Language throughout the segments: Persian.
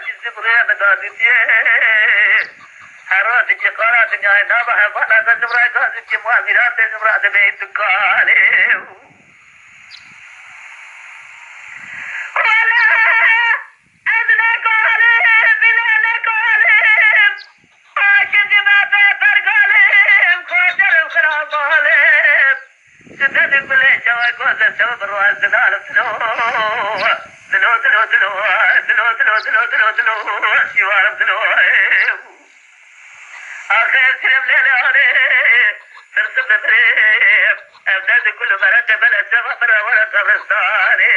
چیزی برای مدادیه هرات که قارات نیای نباه بالا زمرای گازی که معذرات زمرات بیت کاره ولا ادنى قالب بلا قالب عاشق ما بفر قالب خاطر خراب قالب سدد بلا جوا قوز سبب الراس دلال دلو شوارب دلو آخر سلم ليلة ترسم بريب أبداد كل مرة بلا سما برا ولا تبرستاني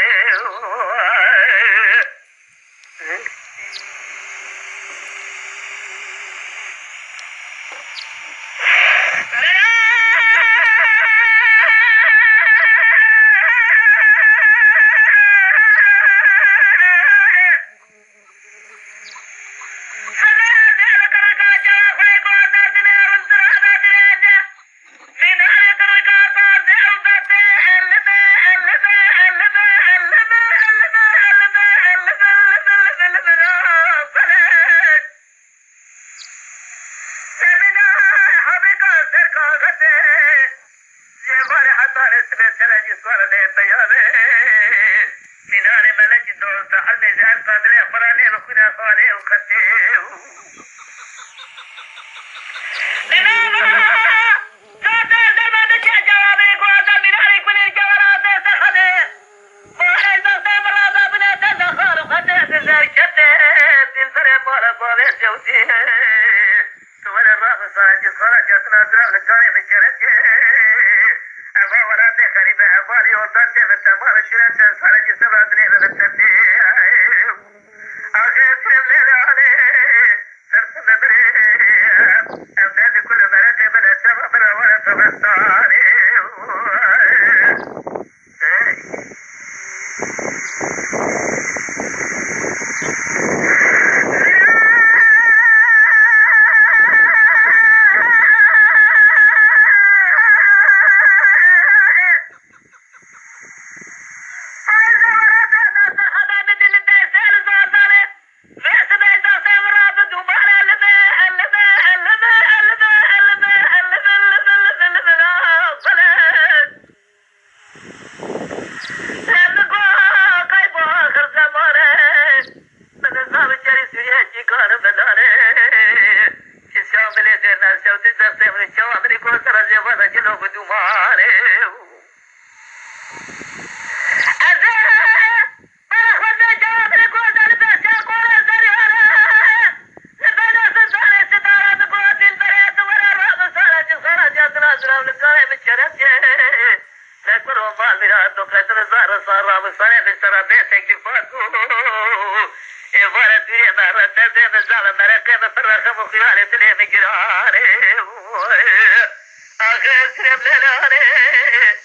آخر سلم ليلة